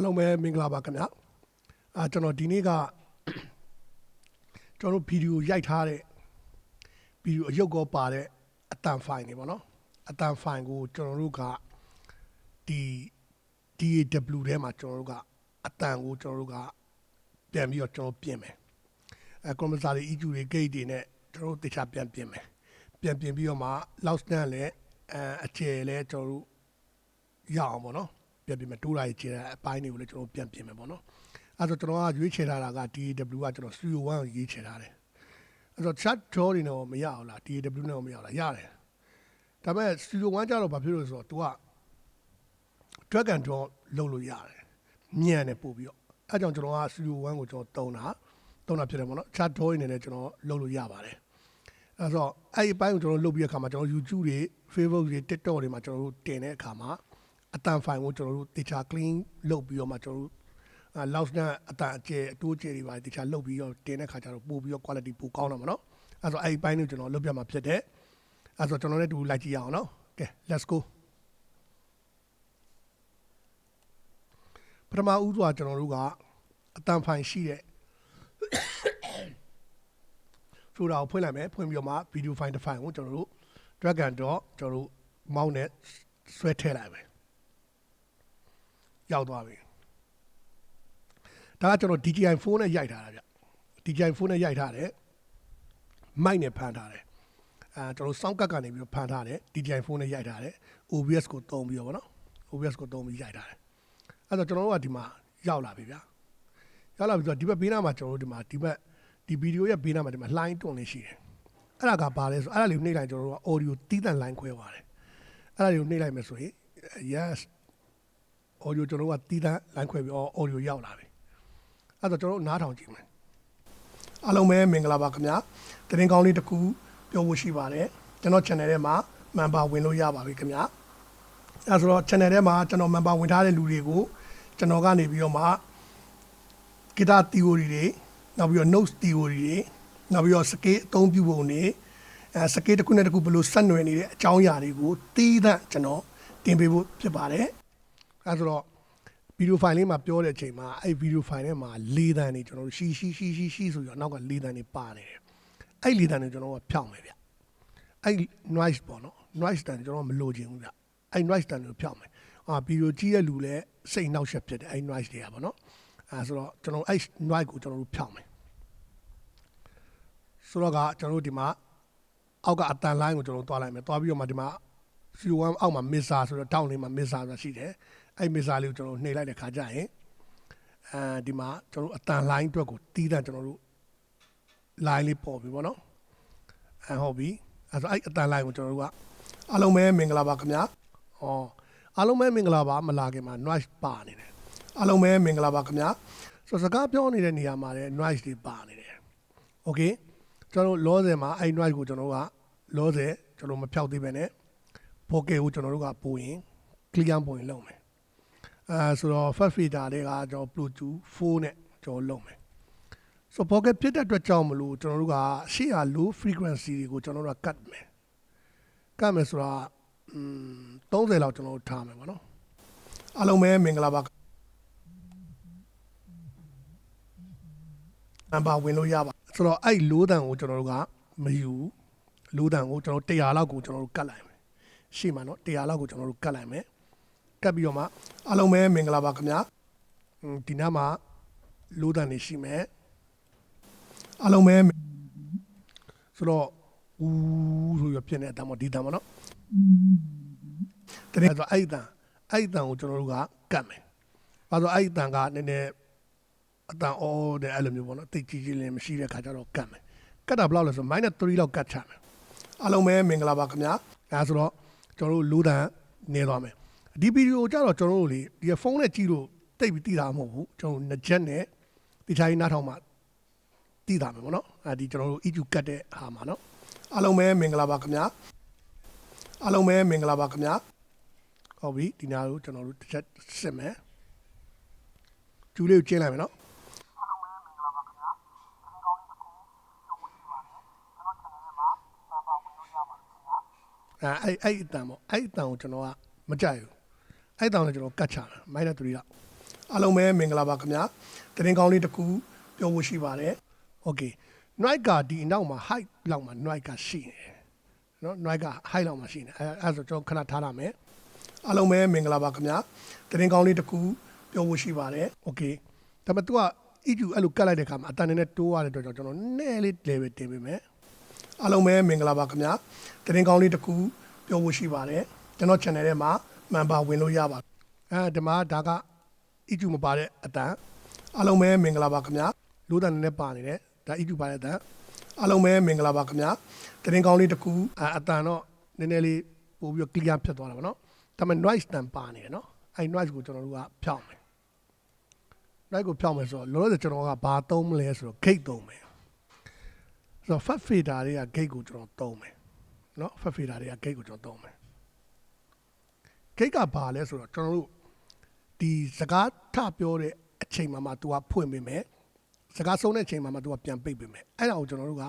အားလုံးပဲမင်္ဂလာပါခင်ဗျာကျွန်တော်ဒီနေ့ကကျွန်တော်ဗီဒီယိုရိုက်ထားတဲ့ဗီဒီယိုအရုပ်ကောပါတဲ့အတန်ဖိုင်တွေပေါ့နော်အတန်ဖိုင်ကိုကျွန်တော်တို့ကဒီ DAW ထဲမှာကျွန်တော်တို့ကအတန်ကိုကျွန်တော်တို့ကပြန်ပြီးတော့ကျွန်တော်ပြင်မယ်ကွန်ပျူတာတွေ EQ တွေ gate တွေနဲ့ကျွန်တော်တို့တခြားပြန်ပြင်မယ်ပြန်ပြင်ပြီးတော့မှ loud stand လည်းအကျယ်လည်းကျွန်တော်တို့ရအောင်ပေါ့နော်ပြန်ပြင်မယ်တိုးလာရေးကျတဲ့အပိုင်းတွေကိုလည်းကျွန်တော်ပြန်ပြင်မယ်ပေါ့နော်အဲ့တော့ကျွန်တော်ကရွေးချယ်ထားတာက DAW ကကျွန်တော် Studio One ကိုရွေးချယ်ထားတယ်အဲ့တော့ chat draw တွေတော့မရအောင်လား DAW နဲ့တော့မရအောင်လားရတယ်ဒါပေမဲ့ Studio One ကျတော့ဘာဖြစ်လို့လဲဆိုတော့ तू က drag and drop လုပ်လို့ရတယ်မြန်တယ်ပို့ပြီးတော့အဲ့ကြောင့်ကျွန်တော်က Studio One ကိုကျွန်တော်တုံးတာဖြစ်တယ်ပေါ့နော် chat draw နေနဲ့ကျွန်တော်လုပ်လို့ရပါတယ်အဲ့တော့အဲ့ဒီအပိုင်းကိုကျွန်တော်လုပ်ပြီးတဲ့အခါမှာကျွန်တော် YouTube တွေ Facebook တွေ TikTok တွေမှာကျွန်တော်တို့တင်တဲ့အခါမှာအတန်ဖိုင်ကိုကျွန်တော်တို့တေချာ clean လုပ်ပြီးတော့မှကျွန်တော်တို့loud stand အတန်အကျယ်အတိုးကျယ်တွေပါတေချာလုပ်ပြီးတော့တင်တဲ့ခါကျတော့ပို့ပြီးတော့ quality ပိုကောင်းတာပေါ့နော်အဲ့တော့အဲ့ဒီအပိုင်းကိုကျွန်တော်လုပ်ပြမှာဖြစ်တယ်အဲ့တော့ကျွန်တော်လည်းတူလိုက်ကြည့်ရအောင်နော်ကဲ let's go ပထမဦးစွာကျွန်တော်တို့ကအတန်ဖိုင်ရှိတဲ့ဆိုတာကိုဖွင့်လိုက်မယ်ဖွင့်ပြီးတော့မှ video file တစ်ဖိုင်ကိုကျွန်တော်တို့ drag and drop ကျွန်တော်တို့ mouse နဲ့ဆွဲထည့်လိုက်မယ်ရောက်သွားပြီဒါကကျွန်တော် DJI phone နဲ့ရိုက်ထားတာဗျ DJI phone နဲ့ရိုက်ထားတယ်မိုက်နဲ့ဖမ်းထားတယ်ကျွန်တော် sound card ကနေပြီးတော့ဖမ်းထားတယ် DJI phone နဲ့ရိုက်ထားတယ် OBS ကိုသုံးပြီးတော့ဗောနော် OBS ကိုသုံးပြီးရိုက်ထားတယ်အဲ့တော့ကျွန်တော်တို့ကဒီမှာရောက်လာပြီဗျာရောက်လာပြီဆိုတော့ဒီဘက်ဘေးနားမှာကျွန်တော်တို့ဒီမှာဒီဗီဒီယိုရဲ့ဘေးနားမှာဒီမှာ line တွန်းနေရှိတယ်အဲ့ဒါကဘာလဲဆိုအဲ့ဒါလေးကိုနှိပ်လိုက်ကျွန်တော်တို့က audio တီးတန့် line ခွဲပါတယ်အဲ့ဒါလေးကိုနှိပ်လိုက်မယ်ဆိုရင် yes audio ကျွန်တော်တို့ကတီးတန့် line ခွဲပြီး audio ရောက်လာပြီအဲ့တော့ကျွန်တော်တို့နားထောင်ကြည့်မယ်အားလုံးပဲမင်္ဂလာပါခင်ဗျာတင်ကောင်းလေးတစ်ခုပြောဖို့ရှိပါတယ်ကျွန်တော် channel ထဲမှာ member ဝင်လို့ရပါပြီခင်ဗျာအဲ့ဆိုတော့ channel ထဲမှာကျွန်တော် member ဝင်ထားတဲ့လူတွေကိုကျွန်တော်ကနေပြီးတော့မှ guitar theory တွေနောက်ပြီးတော့ notes theory တွေနောက်ပြီးတော့ scale အသုံးပြုပုံတွေscale တစ်ခုနဲ့တစ်ခုဘယ်လိုဆက်နွယ်နေတဲ့အကြောင်းအရာတွေကိုတီးသန့်ကျွန်တော်တင်ပေးဖို့ဖြစ်ပါတယ်အဲဆိုတော့ဗီဒီယိုဖိုင်လေးမှာပြောတဲ့အချိန်မှာအဲ့ဗီဒီယိုဖိုင်ထဲမှာလေးတန်းနေကျွန်တော်တို့ရှိဆိုပြီးတော့နောက်ကလေးတန်းနေပါနေတယ်အဲ့လေးတန်းနေကျွန်တော်ကဖြောင်းမယ်ဗျအဲ့ noise ပေါ့နော် noise တန်းကျွန်တော်မလိုချင်ဘူးဗျအဲ့ noise တန်းကိုဖြောင်းမယ်ဗီဒီယိုကြည့်တဲ့လူလည်းစိတ်နှောက်ယှက်ဖြစ်တယ်အဲ့ noise တွေကပေါ့နော်အဲဆိုတော့ကျွန်တော်အဲ့ noise ကိုကျွန်တော်တို့ဖြောင်းမယ်ဆိုတော့ကကျွန်တော်တို့ဒီမှာအောက်ကအတန် line ကိုကျွန်တော်တို့တွားလိုက်မယ်တွားပြီးတော့မှဒီမှာ C1 အောက်မှာ mixer ဆိုတော့တောင်းလေးမှာ mixer ဆိုတာရှိတယ်အဲ့ mixer လေးကိုကျွန်တော်နှိပ်လိုက်တဲ့ခါကျရင်ဒီမှာကျွန်တော်တို့အတန် line အတွက်ကိုတီးတန့်ကျွန်တော်တို့ line လေးပေါ်ပြီပေါ့နော်ဟုတ်ပြီအဲ့ဆိုအဲ့အတန် line ကိုကျွန်တော်တို့ကအားလုံးပဲမင်္ဂလာပါခင်ဗျာအားလုံးပဲမင်္ဂလာပါမလာခင်မှာ noise ပါနေတယ်အားလုံးပဲမင်္ဂလာပါခင်ဗျာဆိုစကားပြောနေတဲ့နေရာမှာလည်း noise တွေပါနေတယ် okay ကျွန်တော်တို့လောဆယ်မှာအဲ့ noise ကိုကျွန်တော်တို့ကလောဆယ်ကျွန်တော်မဖြောက်သေးပဲနဲ့ vocal ကိုကျွန်တော်တို့ကပို့ရင် clear ပို့ရင်လုပ်မယ်ဆိုတော့ first filter တွေကကျွန်တော် Bluetooth 4နဲ့ကျွန်တော်လုပ်မယ်ဆိုတော့ vocal ဖြစ်တဲ့အတွက်ကြောင့်မလို့ကျွန်တော်တို့ကရှေ့က low frequency တွေကိုကျွန်တော်တို့က cut မယ်ဆိုတာ30လောက်ကျွန်တော်တို့ထားမယ်ပေါ့နော်အားလုံးပဲမင်္ဂလာပါနံပါတ်ဝင်လို့ရပါဆိုတော့အဲ့ low တန်ကိုကျွန်တော်တို့ကမယူ low တန်ကိုကျွန်တော်100လောက်ကိုကျွန်တော်တို့ cut လိုက်မယ်ရှေ့မှာနော်100လောက်ကိုကျွန်တော်တို့ cut လိုက်မယ်ကပ်ပြီးတော့မှအားလုံးပဲမင်္ဂလာပါခင်ဗျာဒီနားမှာလိုးတန်နေရှိမယ်အားလုံးပဲဆိုတော့ဦးဆိုရပြနေတဲ့အတန်ပေါ့ဒီတန်ပေါ့နော်တကယ်ဆိုအဲ့တန်ကိုကျွန်တော်တို့ကကတ်မယ်ဘာလို့အဲ့တန်ကနည်းနည်းအတန်အော်တဲ့အဲ့လိုမျိုးပေါ့နော်တိတ်ကြီးလည်းမရှိတဲ့ခါကျတော့ကတ်မယ်ကတ်တာဘယ်လောက်လဲဆို -3 လောက်ကတ်ချမယ်အားလုံးပဲမင်္ဂလာပါခင်ဗျာဒါဆိုတော့ကျွန်တော်တို့လိုးတန်နေသွားမယ်ဒီဗီဒီယိုကြတော့ကျွန်တော်တို့လေဒီဖုန်းနဲ့ကြည့်လို့တိတ်ပြီးသိတာမဟုတ်ဘူးကျွန်တော်နှစ်ချက်နဲ့တခြားနားထောင်မှသိတာမယ်ပေါ့နော်ဒီကျွန်တော်တို့ EQ ကတ်တဲ့ဟာမှာနော်အားလုံးပဲမင်္ဂလာပါခင်ဗျာအားလုံးပဲမင်္ဂလာပါခင်ဗျာဟုတ်ပြီဒီနားကိုကျွန်တော်တို့တစ်ချက်စစ်မယ်ကျူးလေးကိုကျင်းလိုက်မယ်နော်အားလုံးပဲမင်္ဂလာပါခင်ဗျာဒီကောင်းလေးတစ်ခုပြောဖို့ရှိပါတယ်ကျွန်တော် channel ထဲမှာပါဝင်လို့ရပါတယ်ခင်ဗျာအဲ့အတန်ပေါ့အဲ့အတန်ကိုကျွန်တော်ကမကြိုက်ဘူးအဲ့တောင်လည်းကျွန်တော်ကတ်ချတာ -3 လောက် အားလုံးပဲမင်္ဂလာပါခင်ဗျာသတင်းကောင်းလေးတစ်ခုပြောဖို့ရှိပါတယ်โอเค Noise ကဒီအနောက်မှာ height လောက်မှာ Noise ကရှိနေတယ်နော် Noise က height လောက်မှာရှိနေအဲ့ဆိုကျွန်တော်ခဏထားရမယ်အားလုံးပဲမင်္ဂလာပါခင်ဗျာသတင်းကောင်းလေးတစ်ခုပြောဖို့ရှိပါတယ်โอเคဒါပေမဲ့ तू က EQ အဲ့လိုကတ်လိုက်တဲ့အခါမှာအတန်နဲ့တိုးရတဲ့အတွက်ကြောင့်ကျွန်တော်နည်းလေး level တင်ပေးမယ်အားလုံးပဲမင်္ဂလာပါခင်ဗျာသတင်းကောင်းလေးတစ်ခုပြောဖို့ရှိပါတယ်ကျွန်တော် channel ထဲမှာမှန်ပါဝင်လို့ရပါဒီမှာဒါကEQ မပါတဲ့အတန်အားလုံးပဲမင်္ဂလာပါခင်ဗျာလို့တန်နဲ့ပါနေတယ်ဒါ EQ ပါတဲ့အတန်အားလုံးပဲမင်္ဂလာပါခင်ဗျာသတင်းကောင်းလေးတစ်ခုအတန်တော့နည်းနည်းလေးပို့ပြီး clear ဖြစ်သွားတာပေါ့နော်ဒါပေမဲ့ noise တန်ပါနေတယ်နော်အဲ့ noise ကိုကျွန်တော်တို့ကဖြောင်းမယ် noise ကိုဖြောင်းမယ်ဆိုတော့လောလောဆယ်ကျွန်တော်ကဘာသုံးမလဲဆိုတော့ gate သုံးမယ်ဆိုတော့ fat fader တွေက gate ကိုကျွန်တော်သုံးမယ်နော် fat fader တွေက gate ကိုကျွန်တော်သုံးမယ် gate ကဘာလဲဆိုတော့ကျွန်တော်တို့ဒီစကားထပြောတဲ့အချိန်မှာမှ तू ကဖွင့်ပေးမယ်စကားဆုံးတဲ့အချိန်မှာမှ तू ကပြန်ပိတ်ပေးမယ်အဲ့ဒါကိုကျွန်တော်တို့က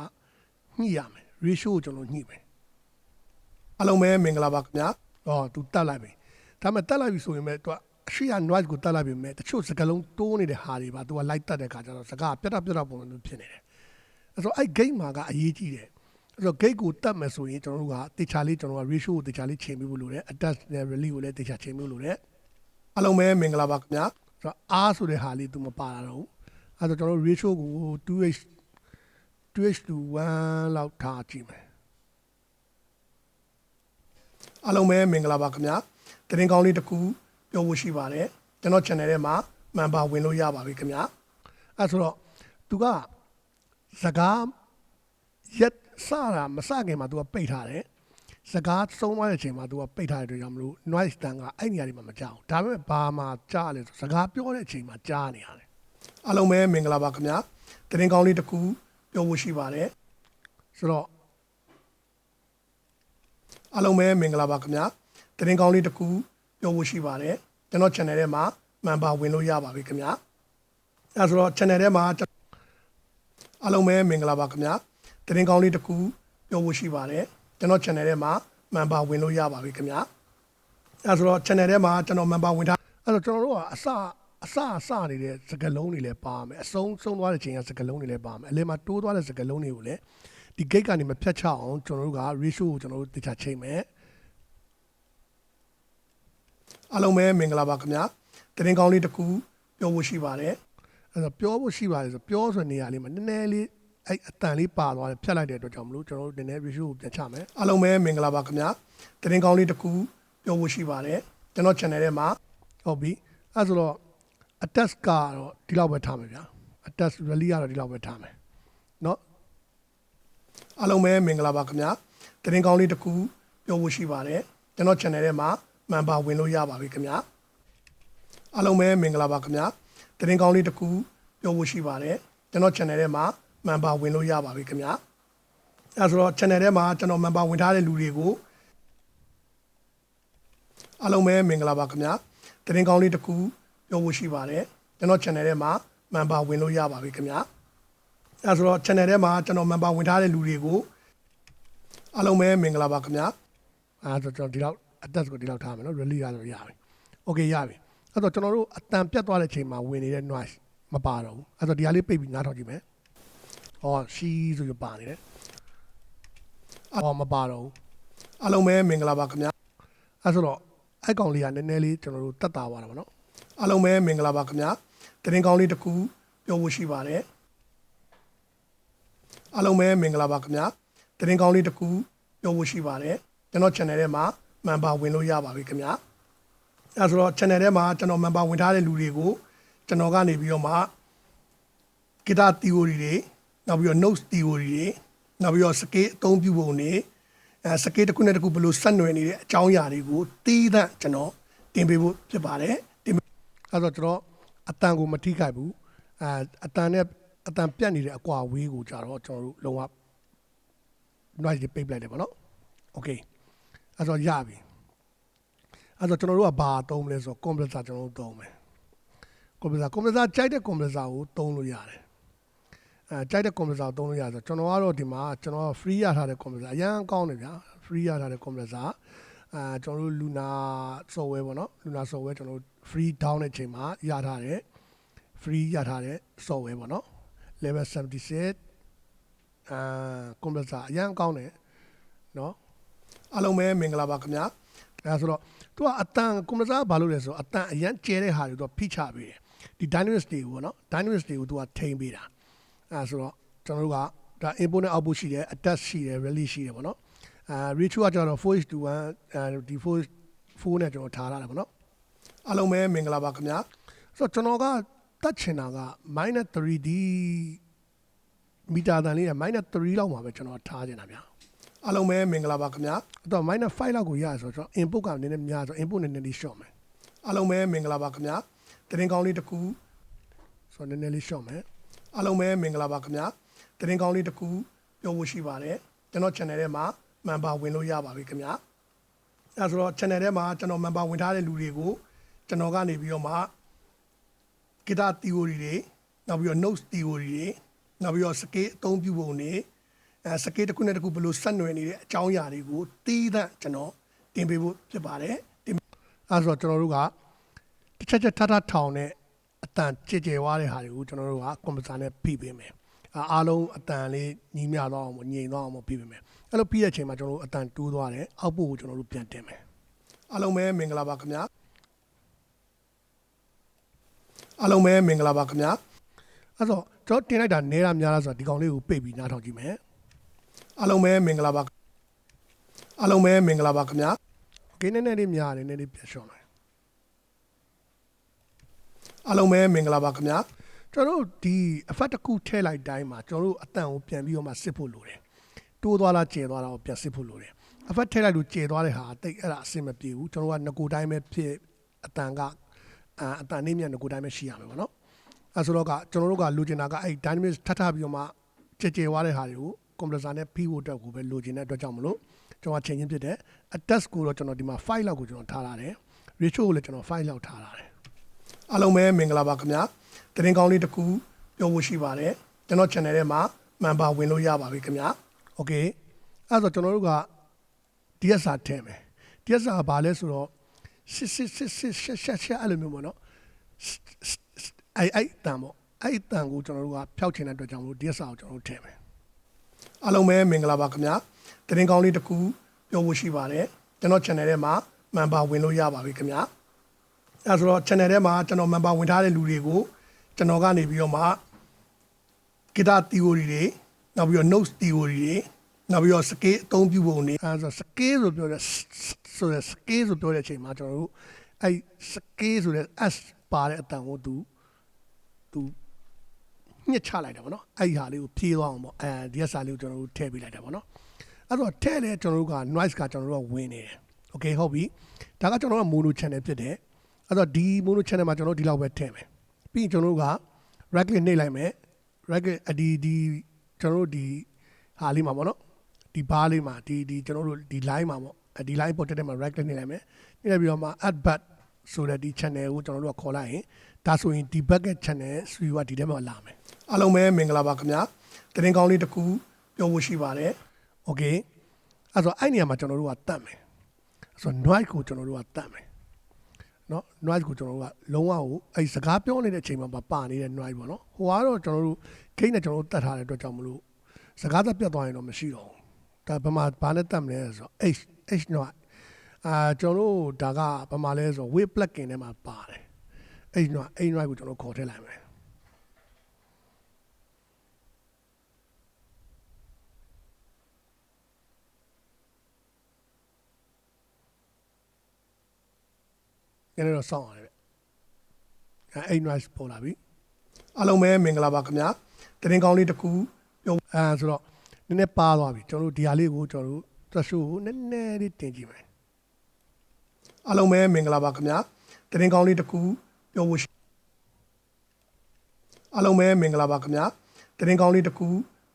ညှိရမယ် ratio ကိုကျွန်တော်ညှိမယ်အားလုံးပဲမင်္ဂလာပါခင်ဗျာतू တက်လိုက်ပြီဒါပေမဲ့တက်လိုက်ပြီဆိုရင်ပဲ तू အရှိရ noise ကိုတက်လိုက်ပြီမဲ့တချို့စကားလုံးတိုးနေတဲ့ဟာတွေပါ तू ကလိုက်တက်တဲ့ခါကျတော့စကားပြတ်တာပုံစံမျိုးဖြစ်နေတယ်အဲ့ဆိုအဲ့ gate မှာကအရေးကြီးတယ်အဲ့တော့ gate ကိုတက်မယ်ဆိုရင်ကျွန်တော်တို့ကတေချာလေးကျွန်တော်က ratio ကိုတေချာလေးချိန်ပေးဖို့လိုတယ် attach နဲ့ release ကိုလည်းတေချာချိန်ပေးဖို့လိုတယ်အားလုံးပဲမင်္ဂလာပါခင်ဗျာဆိုတော့ R ဆိုတဲ့ဟာလေး तू မပါတာတော့အဲ့တော့ကျွန်တော်တို့ ratio ကို 2h to 1လောက်ထားကြည့်မယ်အားလုံးပဲမင်္ဂလာပါခင်ဗျာသတင်းကောင်းလေးတစ်ခုပြောဖို့ရှိပါတယ်ကျွန်တော် channel ထဲမှာမှန်ပါဝင်လို့ရပါပြီခင်ဗျာအဲ့ဆိုတော့ तू ကစကားရက်စတာမစခင်မှာ तू ကပိတ်ထားတယ်စကားဆုံးသွားတဲ့အချိန်မှာ तू ကပိတ်ထားတဲ့အတွက်ကြောင့်မလို့ noise တန်ကအဲ့နေရာတွေမှာမကြောက်ဒါပေမဲ့ဘာမှကြားလဲဆိုစကားပြောတဲ့အချိန်မှာကြားနေရတယ်အားလုံးပဲမင်္ဂလာပါခင်ဗျာသတင်းကောင်းလေးတစ်ခုပြောဖို့ရှိပါတယ်ဆိုတော့အားလုံးပဲမင်္ဂလာပါခင်ဗျာသတင်းကောင်းလေးတစ်ခုပြောဖို့ရှိပါတယ်ကျွန်တော် channel ထဲမှာမှန်ပါဝင်လို့ရပါပြီခင်ဗျာအဲဆိုတော့ channel ထဲမှာအားလုံးပဲမင်္ဂလာပါခင်ဗျာသတင်းကောင်းလေးတစ်ခုပြောဖို့ရှိပါတယ်ကျွန်တော် channel ထဲမှာမှန်ပါဝင်လို့ရပါပြီခင်ဗျာအဲဆိုတော့ channel ထဲမှာကျွန်တော်မှန်ပါဝင်ထားအဲဆိုကျွန်တော်တို့ကအစနေတဲ့စကားလုံးတွေလည်းပါမယ်အဆုံးသွားတဲ့ချိန်ကစကားလုံးတွေလည်းပါမယ်အလယ်မှာတိုးသွားတဲ့စကားလုံးတွေကိုလည်းဒီ gate ကနေမဖြတ်ချအောင်ကျွန်တော်တို့က ratio ကိုကျွန်တော်တို့တေချာချိန်မယ်အားလုံးပဲမင်္ဂလာပါခင်ဗျာသတင်းကောင်းလေးတစ်ခုပြောဖို့ရှိပါတယ်အဲဆိုပြောဖို့ရှိပါတယ်ဆိုပြောဆိုနေရလေးမှာနည်းနည်းလေးအဲ့အတန်လေးပါသွားတယ်ဖြတ်လိုက်တဲ့အတွက်ကြောင့်မလို့ကျွန်တော်တို့နည်းနည်း ratio ကိုပြန်ချမယ်အားလုံးပဲမင်္ဂလာပါခင်ဗျာသတင်းကောင်းလေးတစ်ခုပြောဖို့ရှိပါတယ်ကျွန်တော် channel ထဲမှာဟုတ်ပြီအဲဆိုတော့ attach ကတော့ဒီလောက်ပဲထားမယ်ဗျာ attach release ကတော့ဒီလောက်ပဲထားမယ်เนาะအားလုံးပဲမင်္ဂလာပါခင်ဗျာသတင်းကောင်းလေးတစ်ခုပြောဖို့ရှိပါတယ်ကျွန်တော် channel ထဲမှာမှန်ပါဝင်လို့ရပါပြီခင်ဗျာအားလုံးပဲမင်္ဂလာပါခင်ဗျာသတင်းကောင်းလေးတစ်ခုပြောဖို့ရှိပါတယ်ကျွန်တော် channel ထဲမှာမှန်ပါဝင်လို့ရပါပြီခင်ဗျာအဲဆိုတော့ channel ထဲမှာကျွန်တော်မှန်ပါဝင်ထားတဲ့လူတွေကိုအားလုံးပဲမင်္ဂလာပါခင်ဗျာသတင်းကောင်းလေးတစ်ခုပြောဖို့ရှိပါတယ်ကျွန်တော် channel ထဲမှာမှန်ပါဝင်လို့ရပါပြီခင်ဗျာအဲဆိုတော့ channel ထဲမှာကျွန်တော်မှန်ပါဝင်ထားတဲ့လူတွေကိုအားလုံးပဲမင်္ဂလာပါခင်ဗျာအဲဆိုတော့ကျွန်တော်ဒီလောက် attach ကိုဒီလောက်ထားမယ်နော် release ရတော့ရပြီ okay ရပြီအဲ့တော့ကျွန်တော်တို့အတန်ပြတ်သွားတဲ့အချိန်မှာဝင်နေတဲ့ noise မပါတော့ဘူးအဲ့တော့ဒီဟာလေးပိတ်ပြီးနားထောင်ကြည့်မယ်ဟောရှီဆိုရပါနေတယ်ဟောမပါတော့ဘူးအားလုံးပဲမင်္ဂလာပါခင်ဗျာအဲ့ဆိုတော့အဲ့ကောင်လေးကနည်းနည်းလေးကျွန်တော်တို့တက်တာသွားတာပေါ့နော်အားလုံးပဲမင်္ဂလာပါခင်ဗျာသတင်းကောင်းလေးတစ်ခုပြောဖို့ရှိပါတယ်အားလုံးပဲမင်္ဂလာပါခင်ဗျာသတင်းကောင်းလေးတစ်ခုပြောဖို့ရှိပါတယ်ကျွန်တော် channel ထဲမှာမှန်ပါဝင်လို့ရပါပြီခင်ဗျာအဲဆိုတော့ channel ထဲမှာကျွန်တော်မှန်ပါဝင်ထားတဲ့လူတွေကိုကျွန်တော်ကနေပြီးတော့မှ guitar theory တွေနောက်ပြီးတော့ notes theory တွေနောက်ပြီးတော့ scale အသုံးပြုပုံတွေscale တစ်ခုနဲ့တစ်ခုဘယ်လိုဆက်နွယ်နေတဲ့အကြောင်းအရာတွေကိုတီးသန့်ကျွန်တော်တင်ပေးဖို့ဖြစ်ပါတယ်အဲဆိုတော့ကျွန်တော်အတန်ကိုမထိခိုက်ဘူးအတန်ပြတ်နေတဲ့အကွာဝေးကိုကြတော့ကျွန်တော်တို့လုံးဝ noise တွေပိတ်ပလိုက်တယ်ပေါ့နော် okay အဲဆိုရပြီအဲဆိုကျွန်တော်တို့ကဘာသုံးမလဲဆိုတော့ compressor ကျွန်တော်တို့သုံးမယ် compressor ကြိုက်တဲ့ compressor ကိုသုံးလို့ရတယ်ကြိုက်တဲ့ compressor ကိုသုံးလို့ရတယ်ဆိုတော့ကျွန်တော်ကတော့ဒီမှာကျွန်တော် free ရထားတဲ့ compressor အရင်ကောင်းတယ်ဗျာ free ရထားတဲ့ compressor ကျွန်တော်တို့ Luna software ပေါ့နော် Luna software ကျွန်တော်တို့ free down တဲ့အချိန်မှာရထားတယ် free ရထားတဲ့ software ပေါ့နော် level 76compressor အရင်ကောင်းတယ်နော်အားလုံးပဲမင်္ဂလာပါခင်ဗျာဒါဆိုတော့သူကအတန် compressor ကဘာလို့လဲဆိုတော့အတန်အရင်ကျဲတဲ့ဟာတွေသူကဖိချပေးတယ်ဒီ dynamics တွေကိုပေါ့နော် dynamics တွေကိုသူကထိန်းပေးတာဆိုတော့ကျွန်တော်တို့ကဒါ input နဲ့ output ရှိတယ် attach ရှိတယ် release ရှိတယ်ပေါ့နော်ratio ကကျတော့ 4:1 ဒီ4နဲ့ကျွန်တော်ထားရတယ်ပေါ့နော်အားလုံးပဲမင်္ဂလာပါခင်ဗျာဆိုတော့ကျွန်တော်ကတတ်ချင်တာက -3D မီတာတန်လေးနဲ့ -3 လောက်မှာပဲကျွန်တော်ထားချင်တာဗျာအားလုံးပဲမင်္ဂလာပါခင်ဗျာအဲ့တော့ -5 လောက်ကိုရဆိုတော့ input ကနည်းနည်းများဆို input နည်းနည်းလေး short မယ်အားလုံးပဲမင်္ဂလာပါခင်ဗျာတင်ကောင်းလေးတစ်ခုဆိုတော့နည်းနည်းလေး short မယ်အားလုံးပဲမင်္ဂလာပါခင်ဗျာတင်ကောင်းလေးတစ်ခုပြောဖို့ရှိပါတယ်ကျွန်တော် channel ထဲမှာ member ဝင်လို့ရပါပြီခင်ဗျာအဲဆိုတော့ channel ထဲမှာကျွန်တော် member ဝင်ထားတဲ့လူတွေကိုကျွန်တော်ကနေပြီးတော့မှ guitar theory တွေနောက်ပြီးတော့ notes theory တွေနောက်ပြီးတော့ scale အသုံးပြုပုံတွေscale တစ်ခုနဲ့တစ်ခုဘယ်လိုဆက်နွယ်နေတဲ့အကြောင်းအရာတွေကိုတီးသန့်ကျွန်တော်တင်ပေးဖို့ဖြစ်ပါတယ်အဲဆိုတော့ကျွန်တော်တို့ကတစ်ချက်ထထောင်တဲ့အတန်ကြဲကြဲွားတဲ့ဟာတွေကိုကျွန်တော်တို့က computer နဲ့ဖိပေးမယ်အားလုံးအတန်လေးညီမျှသွားအောင်ငြိမ်သွားအောင်ဖိပေးမယ်အဲ့လိုပြီးတဲ့အချိန်မှာကျွန်တော်တို့အတန်တိုးသွားတယ်အောက်ပို့ကိုကျွန်တော်တို့ပြန်တင်မယ်အားလုံးပဲမင်္ဂလာပါခင်ဗျာအားလုံးပဲမင်္ဂလာပါခင်ဗျာအဲ့တော့ကျွန်တော်တင်လိုက်တာနဲတာများလားဆိုတော့ဒီကောင်လေးကိုပိတ်ပြီးနားထောင်ကြည့်မယ်အားလုံးပဲမင်္ဂလာပါအားလုံးပဲမင်္ဂလာပါခင်ဗျာโอเคနည်းနည်းလေးများတယ်နည်းနည်းပြန်ရှင်းလိုက်အားလုံးပဲမင်္ဂလာပါခင်ဗျာကျွန်တော်တို့ဒီ effect တစ်ခုထည့်လိုက်တိုင်းမှာကျွန်တော်တို့အတန်ကိုပြန်ပြီးတော့မှစစ်ဖို့လိုတယ်တိုးသွားလားကျဲသွားလားကိုပြန်စစ်ဖို့လိုတယ် effect ထည့်လိုက်လို့ကျဲသွားတဲ့ဟာတိတ်အဲ့ဒါအဆင်မပြေဘူးကျွန်တော်တို့ကငကိုတိုင်းပဲဖြစ်အတန်နေမြတ်ငကိုတိုင်းပဲရှိရမယ်ပေါ့နော်အဲဆိုတော့ကကျွန်တော်တို့ကလိုချင်တာကအဲ့ dynamics ထပ်ပြီးတော့မှကျဲသွားတဲ့ဟာတွေကို compressor နဲ့ဖိဖို့အတွက်ကိုပဲလိုချင်တဲ့အတွက်ကြောင့်မလို့ကျွန်တော်ချိန်ချင်းဖြစ်တယ် attach ကိုတော့ကျွန်တော်ဒီမှာ file လောက်ကိုကျွန်တော်ထားထားတယ် ratio ကိုလည်းကျွန်တော် file လောက်ထားထားတယ်အားလုံးပဲမင်္ဂလာပါခင်ဗျာတင်ကောင်းလေးတစ်ခုပြောဖို့ရှိပါတယ်ကျွန်တော် channel ထဲမှာ member ဝင်လို့ရပါပြီခင်ဗျာ okay အဲ့ဆိုကျွန်တော်တို့က DSR ထည့်မယ် DSR ကဘာလဲဆိုတော့ရှက်အဲ့လိုမျိုးပေါ့နော်အဲ့တန်ပေါ့အဲ့တန်ကိုကျွန်တော်တို့ကဖျောက်ချင်တဲ့အတွက်ကြောင့်မလို့ DSR ကိုကျွန်တော်တို့ထည့်မယ်အားလုံးပဲမင်္ဂလာပါခင်ဗျာတင်ကောင်းလေးတစ်ခုပြောဖို့ရှိပါတယ်ကျွန်တော် channel ထဲမှာ member ဝင်လို့ရပါပြီခင်ဗျာအဲ့ဆိုတော့ channel ထဲမှာကျွန်တော် member ဝင်ထားတဲ့လူတွေကိုကျွန်တော်ကနေပြီးတော့မှ guitar theory တွေနောက်ပြီးတော့ notes theory တွေနောက်ပြီးတော့ scale အသုံးပြုပုံတွေအဲဆို scale ဆိုပြောတဲ့ scale ဆိုပြောတဲ့အချိန်မှာကျွန်တော်တို့အဲ scale ဆိုတဲ့ s ပါတဲ့အတန်ကိုသူညှစ်ချလိုက်တာပေါ့နော်အဲ့ဒီဟာလေးကိုဖြေးသွားအောင်ပေါ့ဒီကစားလေးကိုကျွန်တော်တို့ထည့်ပေးလိုက်တာပေါ့နော်အဲ့တော့ထည့်လဲကျွန်တော်တို့က noise ကကျွန်တော်တို့ကဝင်နေတယ် okay ဟုတ်ပြီဒါကကျွန်တော်က mono channel ဖြစ်တယ်အဲ့တော့ဒီ mono channel မှာကျွန်တော်တို့ဒီလောက်ပဲထည့်မယ်ပြီးရင်ကျွန်တော်တို့က right click နှိပ်လိုက်မယ် right click ဒီကျွန်တော်တို့ဒီဟာလေးမှာပေါ့နော်ဒီ bar လေးမှာဒီကျွန်တော်တို့ဒီ line မှာပေါ့ဒီ line ပေါ်တက်တဲ့မှာ right click နှိပ်လိုက်မယ်နှိပ်လိုက်ပြီးတော့မှ add back ဆိုတဲ့ဒီ channel ကိုကျွန်တော်တို့ကခေါ်လိုက်ရင်ဒါဆိုရင်ဒီ bucket channel ဆွေကဒီထဲမှာလာမယ်အားလုံးပဲမင်္ဂလာပါခင်ဗျာတင်ကောင်းလေးတစ်ခုပြောဖို့ရှိပါတယ် okay အဲ့ဆိုအဲ့နေရာမှာကျွန်တော်တို့ကတတ်မယ်ဆိုတော့ noise ကိုကျွန်တော်တို့ကတတ်မယ်နော် noise ကိုကျွန်တော်တို့ကလုံးဝကိုအဲ့စကားပြောနေတဲ့အချိန်မှာပါနေတဲ့ noise ပေါ့နော်ဟိုကတော့ကျွန်တော်တို့ gate နဲ့ကျွန်တော်တို့တတ်ထားတဲ့အတွက်ကြောင့်မလို့စကားသက်ပြတ်သွားရင်တော့မရှိတော့ဘူးဒါဘာနဲ့တတ်မလဲဆိုတော့ h noise ကျွန်တော်တို့ဒါကဘာမှလဲဆိုတော့ wave plugin ထဲမှာပါတယ်h noise ကိုကျွန်တော်ခေါ်ထည့်လိုက်မယ်ကျန်တော့စောင့်ရတယ်အဲ့ noise ပေါ်လာပြီအားလုံးပဲမင်္ဂလာပါခင်ဗျာတင်ကောင်းလေးတစ်ခုပြောဆိုတော့နည်းနည်းပါသွားပြီကျွန်တော်တို့ဒီဟာလေးကိုကျွန်တော်တို့ threshold ကိုနည်းနည်းလေးတင်ကြည့်မယ်အားလုံးပဲမင်္ဂလာပါခင်ဗျာတင်ကောင်းလေးတစ်ခုပြောဖို့အားလုံးပဲမင်္ဂလာပါခင်ဗျာတင်ကောင်းလေးတစ်ခု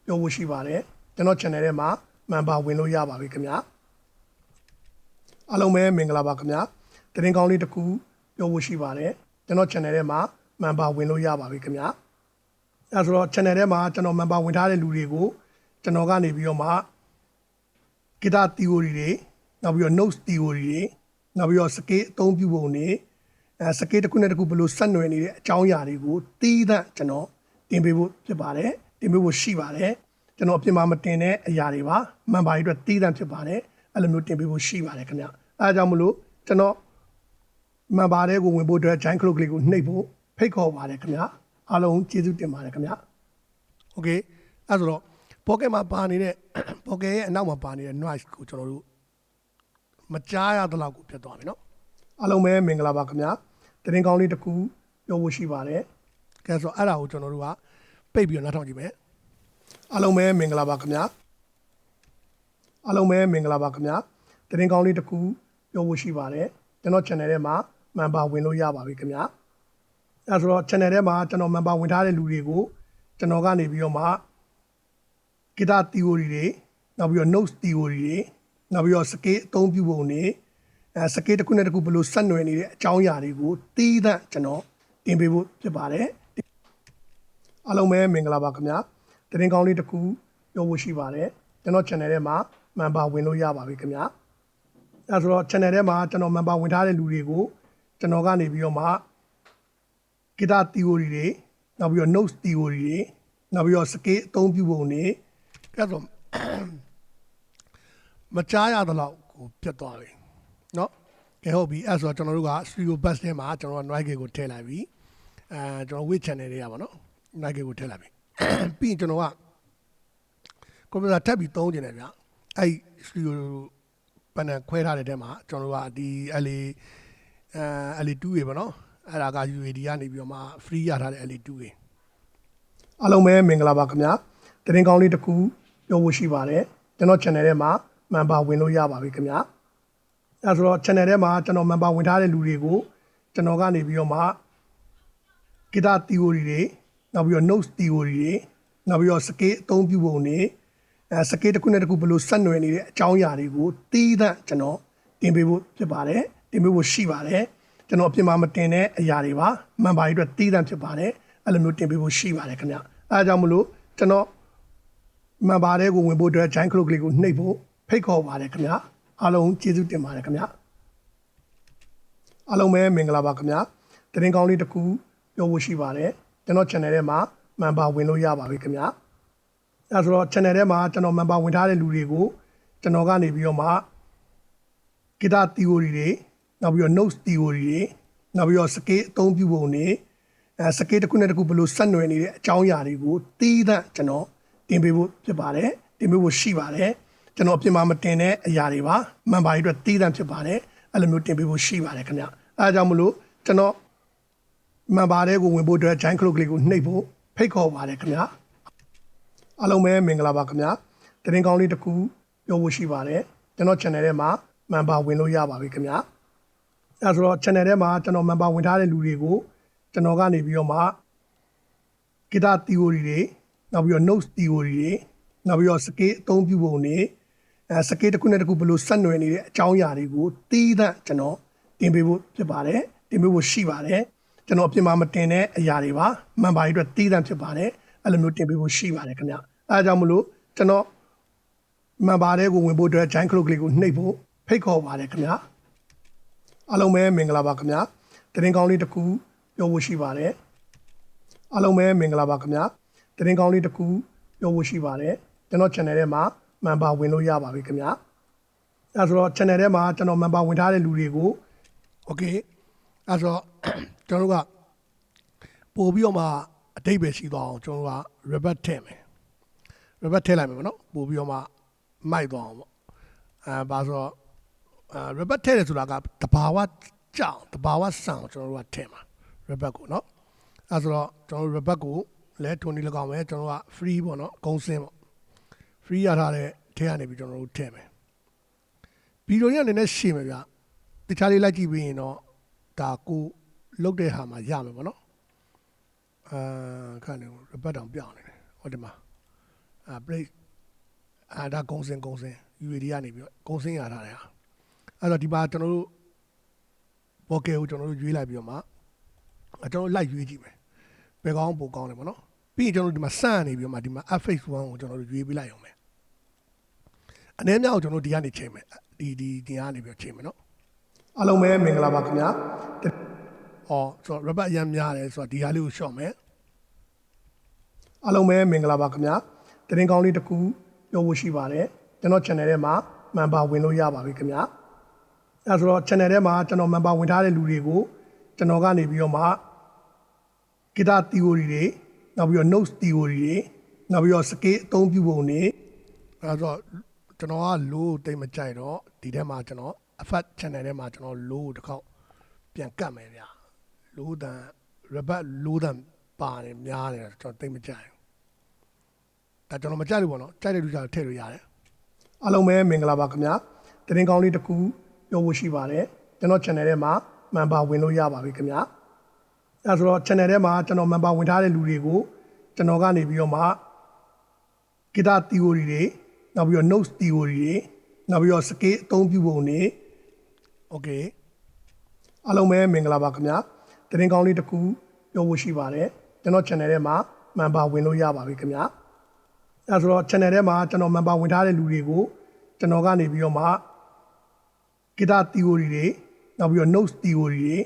ပြောဖို့ရှိပါတယ်ကျွန်တော် channel ထဲမှာ member ဝင်လို့ရပါပြီခင်ဗျာအားလုံးပဲမင်္ဂလာပါခင်ဗျာတင်ကောင်းလေးတစ်ခုပြောဖို့ရှိပါတယ်ကျွန်တော် channel ထဲမှာ member ဝင်လို့ရပါပြီခင်ဗျာအဲဆိုတော့ channel ထဲမှာကျွန်တော် member ဝင်ထားတဲ့လူတွေကိုကျွန်တော်ကနေပြီးတော့မှ guitar theory တွေ နောက်ပြီးတော့ notes theory တွေနောက်ပြီးတော့ scale အသုံးပြုပုံတွေscale တစ်ခုနဲ့တစ်ခုဘယ်လိုဆက်နွယ်နေတဲ့အကြောင်းအရာတွေကိုတီးသန့်ကျွန်တော်တင်ပေးဖို့ဖြစ်ပါတယ်တင်ပေးဖို့ရှိပါတယ်ကျွန်တော်အပြင်မှာမတင်တဲ့အရာတွေပါမှန်ပါရေးအတွက်တီးသန့်ဖြစ်ပါတယ်အဲ့လိုမျိုးတင်ပေးဖို့ရှိပါတယ်ခင်ဗျအဲဒါကြောင့်မလို့ကျွန်တော်မှန်ပါတယ်ကိုဝင်ဖို့အတွက် giant clock လေးကိုနှိပ်ဖို့ဖိတ်ခေါ်ပါတယ်ခင်ဗျအားလုံးကျေးဇူးတင်ပါတယ်ခင်ဗျโอเคအဲ့ဆိုတော့ pocket မှာပါနေတဲ့ pocket ရဲ့အနောက်မှာပါနေတဲ့ noise ကိုကျွန်တော်တို့မကြားရတဲ့လောက်ကိုဖြစ်သွားပြီเนาะအားလုံးပဲမင်္ဂလာပါခင်ဗျတင်ကောင်းလေးတစ်ခုပြောဖို့ရှိပါတယ်ကဲဆိုအဲ့ဒါကိုကျွန်တော်တို့ကပိတ်ပြီးတော့နားထောင်ကြည့်မယ်အားလုံးပဲမင်္ဂလာပါခင်ဗျအားလုံးပဲမင်္ဂလာပါခင်ဗျတင်ကောင်းလေးတစ်ခုပြောဖို့ရှိပါတယ်ကျွန်တော် channel ထဲမှာ member ဝင်လို့ရပါပြီခင်ဗျအဲ့ဆိုတော့ channel ထဲမှာကျွန်တော် member ဝင်ထားတဲ့လူတွေကိုကျွန်တော်ကနေပြီးတော့မှ guitar theory တွေနောက်ပြီးတော့ notes theory တွေနောက်ပြီးတော့ scale အသုံးပြုပုံတွေscale တစ်ခုနဲ့တစ်ခုဘယ်လိုဆက်နွယ်နေတဲ့အကြောင်းအရာတွေကိုတီးသန့်ကျွန်တော်တင်ပေးဖို့ဖြစ်ပါတယ်အားလုံးပဲမင်္ဂလာပါခင်ဗျတင်ကောင်းလေးတစ်ခုပြောဖို့ရှိပါတယ်ကျွန်တော် channel ထဲမှာ member ဝင်လို့ရပါပြီခင်ဗျအဲဆိုတော့ channel ထဲမှာကျွန်တော် member ဝင်ထားတဲ့လူတွေကိုကျွန်တော်ကနေပြီးတော့မှ guitar theory တွေနောက်ပြီးတော့ notes theory တွေနောက်ပြီးတော့ scale အသုံးပြုပုံတွေအဲ့တော့မကြားရတဲ့လောက်ကိုပြတ်သွားပြီเนาะကဲဟုတ်ပြီအဲ့ဆိုတော့ကျွန်တော်တို့က studio bus ထဲမှာကျွန်တော်က noise gate ကိုထည့်လိုက်ပြီကျွန်တော် wait channel တွေကပါเนาะ noise gate ကိုထည့်လိုက်ပြီပြီးရင်ကျွန်တော်က computer ထပ်ပြီးသုံးကျင်တယ်ဗျအဲ့ studio panel ခွဲထားတဲ့ထဲမှာကျွန်တော်တို့ကဒီ LA2 တွေပေါ့เนาะအဲ့ဒါက UAD ကနေပြီးတော့မှ free ရထားတဲ့ LA2 တွေအားလုံးပဲမင်္ဂလာပါခင်ဗျတင်ကောင်းလေးတစ်ခုပြောဖို့ရှိပါတယ်ကျွန်တော် channel ထဲမှာ member ဝင်လို့ရပါပြီခင်ဗျအဲဆိုတော့ channel ထဲမှာကျွန်တော် member ဝင်ထားတဲ့လူတွေကိုကျွန်တော်ကနေပြီးတော့မှ guitar theory တွေနောက်ပြီးတော့ notes theory တွေနောက်ပြီးတော့ scale အသုံးပြုပုံတွေscale တစ်ခုနဲ့တစ်ခုဘယ်လိုဆက်နွယ်နေတဲ့အကြောင်းအရာတွေကိုတီးသန့်ကျွန်တော်တင်ပေးဖို့ဖြစ်ပါတယ်တင်ပေးဖို့ရှိပါတယ်ကျွန်တော်အပြင်မှာမတင်တဲ့အရာတွေပါမှန်ပါရေးအတွက်တီးသန့်ဖြစ်ပါတယ်အဲ့လိုမျိုးတင်ပေးဖို့ရှိပါတယ်ခင်ဗျအဲဒါကြောင့်မလို့ကျွန်တော်မှန်ပါတယ်ကိုဝင်ဖို့အတွက် giant clock လေးကိုနှိပ်ဖို့ဖိတ်ခေါ်ပါတယ်ခင်ဗျအားလုံးကျေးဇူးတင်ပါတယ်ခင်ဗျအားလုံးပဲမင်္ဂလာပါခင်ဗျတင်ကောင်းလေးတစ်ခုပြောဖို့ရှိပါတယ်ကျွန်တော် channel ထဲမှာ member ဝင်လို့ရပါပြီခင်ဗျအဲဆိုတော့ channel ထဲမှာကျွန်တော် member ဝင်ထားတဲ့လူတွေကိုကျွန်တော်ကနေပြီးတော့မှ guitar theory တွေနောက်ပြီးတော့ notes theory တွေနောက်ပြီးတော့ scale အသုံးပြုပုံတွေscale တစ်ခုနဲ့တစ်ခုဘယ်လိုဆက်နွယ်နေတဲ့အကြောင်းအရာတွေကိုတီးသန့်ကျွန်တော်တင်ပေးဖို့ဖြစ်ပါတယ်တင်ပေးဖို့ရှိပါတယ်ကျွန်တော်အပြင်မှာမတင်တဲ့အရာတွေပါမှန်ပါရေးအတွက်တီးသန့်ဖြစ်ပါတယ်အဲ့လိုမျိုးတင်ပေးဖို့ရှိပါတယ်ခင်ဗျအဲဒါကြောင့်မလို့ကျွန်တော်မှန်ပါတယ်ကိုဝင်ဖို့အတွက် giant clock လေးကိုနှိပ်ဖို့ဖိတ်ခေါ်ပါတယ်ခင်ဗျအားလုံးပဲမင်္ဂလာပါခင်ဗျတင်ကောင်းလေးတစ်ခုပြောဖို့ရှိပါတယ်ကျွန်တော် channel ထဲမှာ member ဝင်လို့ရပါပြီခင်ဗျအဲဆိုတော့ channel ထဲမှာကျွန်တော် member ဝင်ထားတဲ့လူတွေကိုကျွန်တော်ကနေပြီးတော့မှ guitar theory တွေနောက်ပြီးတော့ notes theory တွေနောက်ပြီးတော့ scale အသုံးပြုပုံတွေscale တစ်ခုနဲ့တစ်ခုဘယ်လိုဆက်နွယ်နေတဲ့အကြောင်းအရာတွေကိုတီးသန့်ကျွန်တော်တင်ပေးဖို့ဖြစ်ပါတယ်တင်ပေးဖို့ရှိပါတယ်ကျွန်တော်အပြင်မှာမတင်တဲ့အရာတွေပါမှန်ပါရေးအတွက်တီးသန့်ဖြစ်ပါတယ်အဲ့လိုမျိုးတင်ပေးဖို့ရှိပါတယ်ခင်ဗျအဲဒါကြောင့်မလို့ကျွန်တော်မှန်ပါတယ်ကိုဝင်ဖို့အတွက် giant clock လေးကိုနှိပ်ဖို့ဖိတ်ခေါ်ပါတယ်ခင်ဗျအားလုံးပဲမင်္ဂလာပါခင်ဗျတင်ကောင်းလေးတစ်ခုပြောဖို့ရှိပါတယ်အားလုံးပဲမင်္ဂလာပါခင်ဗျတင်ကောင်းလေးတစ်ခုပြောဖို့ရှိပါတယ်ကျွန်တော် channel ထဲမှာ member ဝင်လို့ရပါပြီခင်ဗျအဲဆိုတော့ channel ထဲမှာကျွန်တော် member ဝင်ထားတဲ့လူတွေကို okay အဲဆိုတော့ကျွန်တော်တို့ကပို့ပြီးတော့မှအတိတ်ပဲရှိသွားအောင်ကျွန်တော်တို့က revert ထည့်မယ် revert ထည့်လိုက်မယ်ပေါ့နော်ပို့ပြီးတော့မှမိုက်သွားအောင်ပေါ့ဘာဆိုတော့revert ထည့်တယ်ဆိုတာကတဘာဝကြောင်တဘာဝဆန်ကျွန်တော်တို့ကထည့်မှာ revert ကိုနော်အဲဆိုတော့ကျွန်တော်တို့ revert ကိုလဲထုံနေလောက်အောင်ပဲကျွန်တော်တို့က free ပေါ့နော်ဂုံစင်းပေါ့ free ရထားတဲ့ထဲကနေပြီးကျွန်တော်တို့ထည့်မယ်ဗီဒီယိုကြီးကနည်းနည်းရှည်မယ်ဗျတခြားလေးလိုက်ကြည့်ပြီးရင်တော့ဒါကိုလုတ်တဲ့ဟာမှာရမယ်ပေါ့နော်ခါနေ revert တောင်ပြောင်းနေတယ်ဟောဒီမှာbreak ဒါဂုံစင်း UAD ကနေပြီးတော့ဂုံစင်းရထားတယ်ဟာအဲ့တော့ဒီမှာကျွန်တော်တို့ vocal ကိုကျွန်တော်တို့ရွေးလိုက်ပြီးတော့မှကျွန်တော်လိုက်ရွေးကြည့်မယ်ဘယ်ကောင်းပိုကောင်းတယ်ပေါ့နော်ပြီးရင်ကျွန်တော်တို့ဒီမှာစမ်းနေပြီးတော့မှဒီမှာ FX1 ကိုကျွန်တော်တို့ရွေးပေးလိုက်အောင်မယ်အနေနဲ့ကျွန်တော်တို့ဒီကနေချိန်မယ် ဒီကနေပြီးချိန်မယ်နော် အားလုံးပဲမင်္ဂလာပါခင်ဗျာ ဟောဆိုတော့ rubber အရင်များတယ်ဆိုတော့ဒီဟာလေးကို short မယ် အားလုံးပဲမင်္ဂလာပါခင်ဗျာတင်ကောင်းလေးတစ်ခုပြောဖို့ရှိပါတယ်ကျွန်တော် channel ထဲမှာ member ဝင်လို့ရပါပြီခင်ဗျာအဲဆိုတော့ channel ထဲမှာကျွန်တော် member ဝင်ထားတဲ့လူတွေကိုကျွန်တော်ကနေပြီးတော့မှ guitar theory တွေနောက်ပြီးတော့ notes theory တွေနောက်ပြီးတော့ scale အသုံးပြုပုံတွေ အဲဆိုတော့ကျွန်တော်က low တိတ်မကြိုက်တော့ဒီထဲမှာကျွန်တော် effect channel ထဲမှာကျွန်တော် low တစ်ခေါက်ပြန်ကတ်မယ်ဗျာ low တန် rubber low တန်ပါတယ်များတယ်ကျွန်တော်တိတ်မကြိုက်ဘူးဒါကျွန်တော်မကြိုက်လို့ပေါ့နော်ကြိုက်တဲ့လူကြတော့ထည့်လို့ရတယ် အားလုံးပဲမင်္ဂလာပါခင်ဗျာတင်ကောင်းလေးတစ်ခုပြောဖို့ရှိပါတယ်ကျွန်တော် channel ထဲမှာ member ဝင်လို့ရပါပြီခင်ဗျာအဲဆိုတော့ channel ထဲမှာကျွန်တော် member ဝင်ထားတဲ့လူတွေကိုကျွန်တော်ကနေပြီးတော့မှ guitar theory တွေနောက်ပြီးတော့ notes theory တွေနောက်ပြီးတော့ scale အသုံးပြုပုံတွေ okay အားလုံးပဲမင်္ဂလာပါခင်ဗျာတင်ကောင်းလေးတစ်ခုပြောဖို့ရှိပါတယ်ကျွန်တော် channel ထဲမှာ member ဝင်လို့ရပါပြီခင်ဗျာအဲဆိုတော့ channel ထဲမှာကျွန်တော် member ဝင်ထားတဲ့လူတွေကိုကျွန်တော်ကနေပြီးတော့မှ guitar theory တွေနောက်ပြီးတော့ notes theory တွေ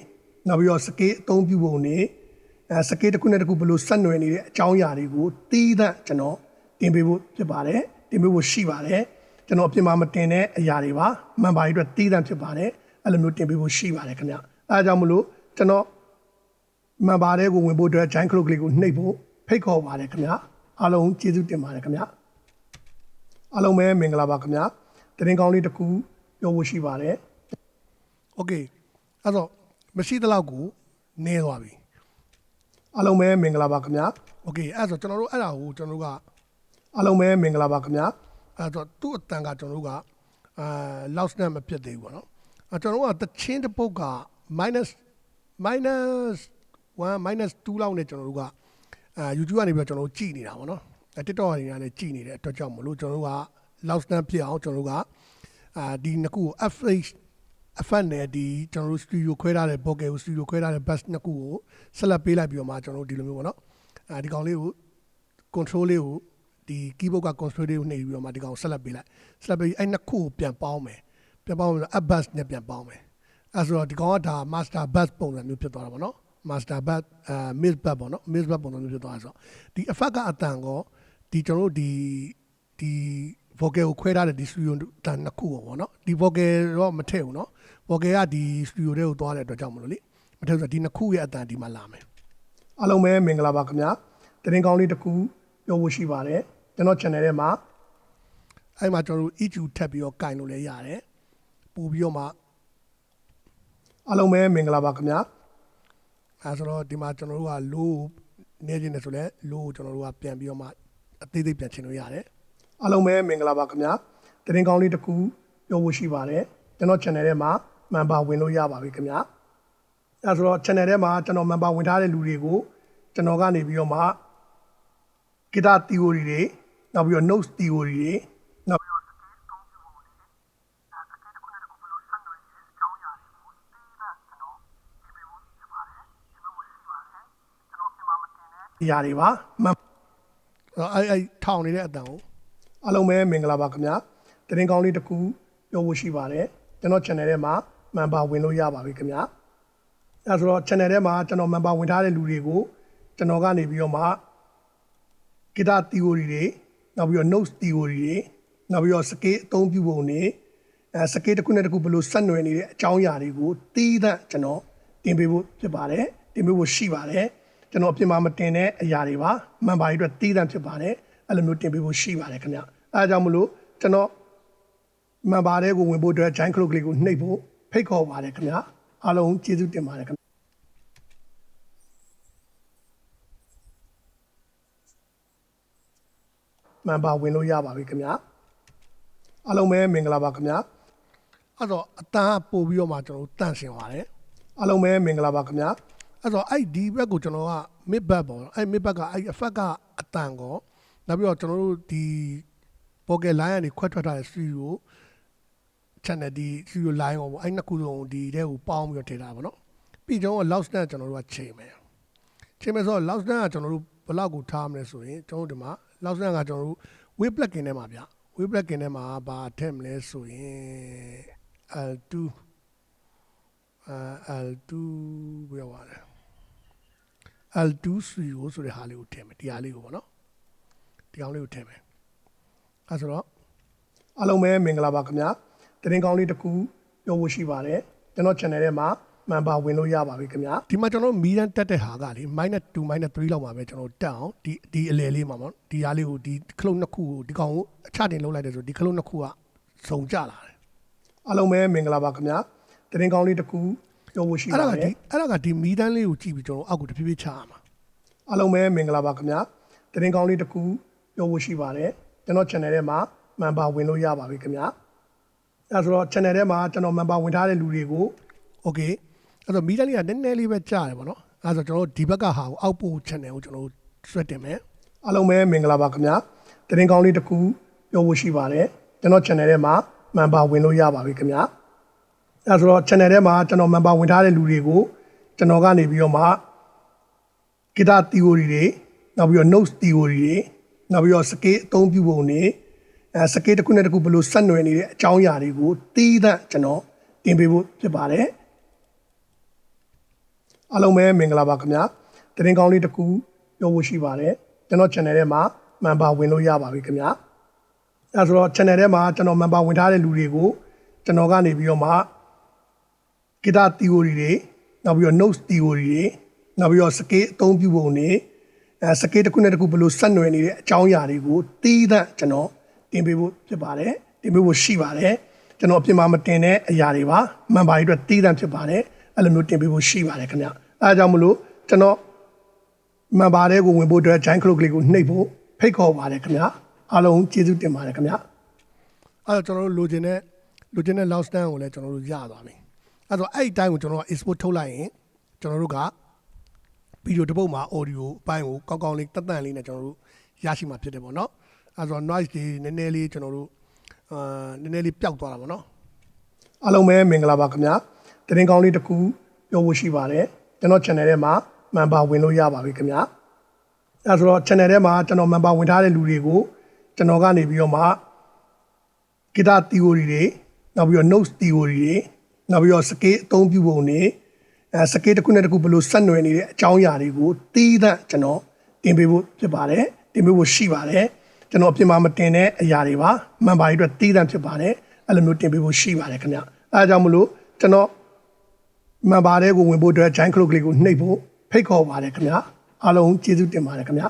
နောက်ပြီးတော့ scale အသုံးပြုပုံတွေscale တစ်ခုနဲ့တစ်ခုဘယ်လိုဆက်နွယ်နေတဲ့အကြောင်းအရာတွေကိုတီးသန့်ကျွန်တော်တင်ပေးဖို့ဖြစ်ပါတယ်တင်ပေးဖို့ရှိပါတယ်ကျွန်တော်အပြင်မှာမတင်တဲ့အရာတွေပါ member တွေအတွက်တီးသန့်ဖြစ်ပါတယ်အဲ့လိုမျိုးတင်ပေးဖို့ရှိပါတယ်ခင်ဗျအဲဒါကြောင့်မလို့ကျွန်တော် member တွေကိုဝင်ဖို့အတွက် join club လေးကိုနှိပ်ဖို့ဖိတ်ခေါ်ပါတယ်ခင်ဗျအားလုံးကျေးဇူးတင်ပါတယ်ခင်ဗျအားလုံးပဲမင်္ဂလာပါခင်ဗျတင်ကောင်းလေးတစ်ခုပြောဖို့ရှိပါတယ် okay အဲ့တော့မရှိသလောက်ကိုနည်းသွားပြီ အားလုံးပဲမင်္ဂလာပါခင်ဗျ okay အဲ့ဆိုကျွန်တော်တို့အဲ့ဒါကိုကျွန်တော်တို့က အားလုံးပဲမင်္ဂလာပါခင်ဗျ အဲ့တော့သူ့အတန်ကကျွန်တော်တို့ကloud နဲ့မဖြစ်သေးဘူးပေါ့နော်ကျွန်တော်တို့ကတချင်းတစ်ပုတ်က minus 1 2လောက်နဲ့ကျွန်တော်တို့ကYouTube ကနေပြီးတော့ကျွန်တော်တို့ကြည်နေတာပေါ့နော် TikTok ကနေလည်းကြည်နေတဲ့အတွက်ကြောင့်မလို့ကျွန်တော်တို့က loud နဲ့ဖြစ်အောင်ကျွန်တော်တို့ကဒီနှစ်ခုကို effect နဲ့ဒီကျွန်တော်တို့ studio ခွဲထားတဲ့ vocal ကို studio ခွဲထားတဲ့ bass နှစ်ခုကိုဆက်လက်ပေးလိုက်ပြီးတော့မှကျွန်တော်တို့ဒီလိုမျိုးပေါ့နော်ဒီကောင်လေးကို control လေးကိုဒီ keyboard က control လေးကိုနှိပ်ပြီးတော့မှဒီကောင်ဆက်လက်ပေးလိုက်ဆက်လက်ပေးအဲ့နှစ်ခုကိုပြန်ပေါင်းမယ်ပြန်ပေါင်းပြီးတော့ up bass နဲ့ပြန်ပေါင်းမယ်အဲ့ဆိုတော့ဒီကောင်ကဒါ master bass ပုံစံမျိုးဖြစ်သွားတာပေါ့နော် master bass mid bass ပေါ့နော် mid bass ပုံစံမျိုးဖြစ်သွားတာဆိုတော့ဒီ effect ကအတန်ကောဒီကျွန်တော်တို့ဒီ vocal ကိုခွဲထားတဲ့ဒီ studio တန်နှစ်ခုပေါ့နော်ဒီ vocal တော့မထည့်ဘူးနော် vocal ကဒီ studio ထဲကိုသွားတဲ့အတွက်ကြောင့်မလို့လေမထည့်ဆိုဒီနှစ်ခုရဲ့အတန်ဒီမှာလာမယ် အားလုံးပဲမင်္ဂလာပါခင်ဗျတင်ကောင်းလေးတစ်ခုပြောဖို့ရှိပါတယ်ကျွန်တော် channel ထဲမှာ အဲ့မှာကျွန်တော်တို့ EQ ထပ်ပြီးတော့ကင်လို့လည်းရတယ်ပို့ပြီးတော့မှ အားလုံးပဲမင်္ဂလာပါခင်ဗျ အဲဆိုတော့ဒီမှာကျွန်တော်တို့က low နေခြင်းနဲ့ဆိုလဲ low ကိုကျွန်တော်တို့ကပြန်ပြီးတော့မှအသေးသေးပြန်ချင်လို့ရတယ် အားလုံးပဲမင်္ဂလာပါခင်ဗျတင်ကောင်းလေးတစ်ခုပြောဖို့ရှိပါတယ်ကျွန်တော် channel ထဲမှာ member ဝင်လို့ရပါပြီခင်ဗျအဲဆိုတော့ channel ထဲမှာကျွန်တော် member ဝင်ထားတဲ့လူတွေကိုကျွန်တော်ကနေပြီးတော့မှ guitar theory တွေနောက်ပြီးတော့ notes theory တွေနောက်ပြီးတော့ scale အသုံးပြုပုံတွေscale တစ်ခုနဲ့တစ်ခုဘယ်လိုဆက်နွယ်နေတဲ့အကြောင်းအရာတွေကိုတီးသန့်ကျွန်တော်တင်ပေးဖို့ဖြစ်ပါတယ်တင်ပေးဖို့ရှိပါတယ်ကျွန်တော်ပြင်မှာမတင်တဲ့အရာတွေပါအဲ့ထောင်နေတဲ့အတန်ကို အားလုံးပဲမင်္ဂလာပါခင်ဗျတင်ကောင်းလေးတစ်ခုပြောဖို့ရှိပါတယ်ကျွန်တော် channel ထဲမှာ member ဝင်လို့ရပါပြီခင်ဗျအဲဆိုတော့ channel ထဲမှာကျွန်တော် member ဝင်ထားတဲ့လူတွေကိုကျွန်တော်ကနေပြီးတော့မှ guitar theory တွေနောက်ပြီးတော့ notes theory တွေနောက်ပြီးတော့ scale အသုံးပြုပုံတွေscale တစ်ခုနဲ့တစ်ခုဘယ်လိုဆက်နွယ်နေတဲ့အကြောင်းအရာတွေကိုတီးသန့်ကျွန်တော်တင်ပေးဖို့ဖြစ်ပါတယ်တင်ပေးဖို့ရှိပါတယ်ကျွန်တော်အပြင်မှာမတင်တဲ့အရာတွေပါ member တွေအတွက်တီးသန့်ဖြစ်ပါတယ်အဲ့လိုမျိုးတင်ပေးဖို့ရှိပါတယ်ခင်ဗျအဲဒါကြောင့်မလို့ကျွန်တော် member တွေကိုဝင်ဖို့အတွက် join club လေးကိုနှိပ်ဖို့ဖိတ်ခေါ်ပါတယ်ခင်ဗျအားလုံးကျေးဇူးတင်ပါတယ်ခင်ဗျmember ဝင်လို့ရပါပြီခင်ဗျအားလုံးပဲမင်္ဂလာပါခင်ဗျ အဲ့တော့အတန်ကပို့ပြီးတော့မှကျွန်တော်တို့တန့်စင်ပါတယ် အားလုံးပဲမင်္ဂလာပါခင်ဗျ အဲ့တော့အဲ့ဒီဘက်ကိုကျွန်တော်က mid back ပေါ့အဲ့ mid back ကအဲ့ effect ကအတန်ကောနောက်ပြီးတော့ကျွန်တော်တို့ဒီ vocal line ကနေခွဲထွက်ထားတဲ့ studio channel ဒီ studio line ကိုပေါ့အဲ့နှစ်ခုလုံးဒီတဲကိုပေါင်းပြီးတော့ထည့်ထားပါတော့ပြီးတော့ loud နဲ့ကျွန်တော်တို့ကချိန်မယ်ဆိုတော့ loud ကကျွန်တော်တို့ဘယ်လောက်ကိုထားမလဲဆိုရင်ကျွန်တော်တို့ဒီမှာ loud ကကျွန်တော်တို့ wave plugin ထဲမှာဗျ wave plugin ထဲမှာဘာထည့်မလဲဆိုရင် L2 L2 ပြောပါလဲ L2 studio ဆိုတဲ့ဟာလေးကိုထည့်မယ်ဒီဟာလေးကိုပေါ့နော်ဒီကောင်လေးကိုထည့်မယ်အဲဆိုတော့ အားလုံးပဲမင်္ဂလာပါခင်ဗျာသတင်းကောင်းလေးတစ်ခုပြောဖို့ရှိပါတယ်ကျွန်တော် channel ထဲမှာမှန်ပါဝင်လို့ရပါပြီခင်ဗျာ ဒီမှာကျွန်တော်မီးတန်းတက်တဲ့ဟာကလေ -2 -3 လောက်ပါပဲကျွန်တော်တက်အောင်ဒီအလယ်လေးမှာပေါ့ဒီဟာလေးကိုဒီခလုတ်နှစ်ခုကိုဒီကောင်ကိုအချတင်လုပ်လိုက်တယ်ဆိုဒီခလုတ်နှစ်ခုကစုံကြလာတယ် အားလုံးပဲမင်္ဂလာပါခင်ဗျာသတင်းကောင်းလေးတစ်ခုပြောဖို့ရှိပါတယ်အဲ့ဒါကဒီမီးတန်းလေးကိုကြည့်ပြီးကျွန်တော်အောက်ကိုတဖြည်းဖြည်းချရမှာ အားလုံးပဲမင်္ဂလာပါခင်ဗျာသတင်းကောင်းလေးတစ်ခုပြောဖို့ရှိပါတယ်ကျွန်တော် channel ထဲမှာမှန်ပါဝင်လို့ရပါပြီခင်ဗျာအဲဆိုတော့ channel ထဲမှာကျွန်တော်မှန်ပါဝင်ထားတဲ့လူတွေကို okay အဲ့တော့မီးတန်းလေးကနည်းနည်းလေးပဲကြားတယ်ပေါ့နော်အဲ့ဆိုကျွန်တော်ဒီဘက်ကဟာကိုအောက်ပို့ channel ကိုကျွန်တော်ဆွဲတင်မယ် အားလုံးပဲမင်္ဂလာပါခင်ဗျာသတင်းကောင်းလေးတစ်ခုပြောဖို့ရှိပါတယ်ကျွန်တော် channel ထဲမှာမှန်ပါဝင်လို့ရပါပြီခင်ဗျာအဲဆိုတော့ channel ထဲမှာကျွန်တော်မှန်ပါဝင်ထားတဲ့လူတွေကိုကျွန်တော်ကနေပြီးတော့မှ guitar theory တွေနောက်ပြီးတော့ notes theory တွေနောက်ပြီးတော့ scale အသုံးပြုပုံတွေscale တစ်ခုနဲ့တစ်ခုဘယ်လိုဆက်နွယ်နေတဲ့အကြောင်းအရာတွေကိုတီးသန့်ကျွန်တော်တင်ပေးဖို့ဖြစ်ပါတယ်အားလုံးပဲမင်္ဂလာပါခင်ဗျာသတင်းကောင်းလေးတစ်ခုပြောဖို့ရှိပါတယ်ကျွန်တော် channel ထဲမှာမှန်ပါဝင်လို့ရပါပြီခင်ဗျာအဲဆိုတော့ channel ထဲမှာကျွန်တော်မှန်ပါဝင်ထားတဲ့လူတွေကိုကျွန်တော်ကနေပြီးတော့မှ guitar theory တွေနောက်ပြီးတော့ notes theory တွေနောက်ပြီးတော့ scale အသုံးပြုပုံတွေscale တစ်ခုနဲ့တစ်ခုဘယ်လိုဆက်နွယ်နေတဲ့အကြောင်းအရာတွေကိုတီးသန့်ကျွန်တော်တင်ပေးဖို့ဖြစ်ပါတယ်တင်ပေးဖို့ရှိပါတယ်ကျွန်တော်အပြင်မှာမတင်တဲ့အရာတွေပါမှန်ပါရေးအတွက်တီးသန့်ဖြစ်ပါတယ်အဲ့လိုမျိုးတင်ပေးဖို့ရှိပါတယ်ခင်ဗျအဲဒါကြောင့်မလို့ကျွန်တော်မှန်ပါတဲ့ကိုဝင်ဖို့အတွက် giant clock လေးကိုနှိပ်ဖို့ဖိတ်ခေါ်ပါတယ်ခင်ဗျအားလုံးကျေးဇူးတင်ပါတယ်ခင်ဗျအဲ့တော့ကျွန်တော်တို့လိုချင်တဲ့ loud stand ကိုလည်းကျွန်တော်တို့ရသွားပြီအဲ့တော့အဲ့ဒီတိုင်းကိုကျွန်တော်က export ထုတ်လိုက်ရင်ကျွန်တော်တို့ကဗီဒီယိုတစ်ပုတ်မှာ audio အပိုင်းကိုကောင်းကောင်းလေးတတ်တန့်လေးနဲ့ကျွန်တော်တို့ရရှိမှာဖြစ်တယ်ပေါ့နော်အဲ့တော့ noise တွေနည်းနည်းလေးကျွန်တော်တို့နည်းနည်းလေးပျောက်သွားတာပေါ့နော် အားလုံးပဲမင်္ဂလာပါခင်ဗျာသတင်းကောင်းလေးတစ်ခုပြောဖို့ရှိပါတယ်ကျွန်တော် channel ထဲမှာမှန်ပါဝင်လို့ရပါပြီခင်ဗျာအဲဆိုတော့ channel ထဲမှာကျွန်တော်မှန်ပါဝင်ထားတဲ့လူတွေကိုကျွန်တော်ကနေပြီးတော့မှ guitar theory တွေနောက်ပြီးတော့ notes theory တွေနောက်ပြီးတော့ scale အသုံးပြုပုံတွေscale တစ်ခုနဲ့တစ်ခုဘယ်လိုဆက်နွယ်နေတဲ့အကြောင်းအရာတွေကိုတီးသန့်ကျွန်တော်တင်ပေးဖို့ဖြစ်ပါတယ်တင်ပေးဖို့ရှိပါတယ်ကျွန်တော်အပြင်မှာမတင်တဲ့အရာတွေပါမှန်ပါရေးအတွက်တီးသန့်ဖြစ်ပါတယ်အဲ့လိုမျိုးတင်ပေးဖို့ရှိပါတယ်ခင်ဗျအဲဒါကြောင့်မလို့ကျွန်တော်မှန်ပါတဲ့ကိုဝင်ဖို့အတွက် giant clock လေးကိုနှိပ်ဖို့ဖိတ်ခေါ်ပါတယ်ခင်ဗျအားလုံးကျေးဇူးတင်ပါတယ်ခင်ဗျ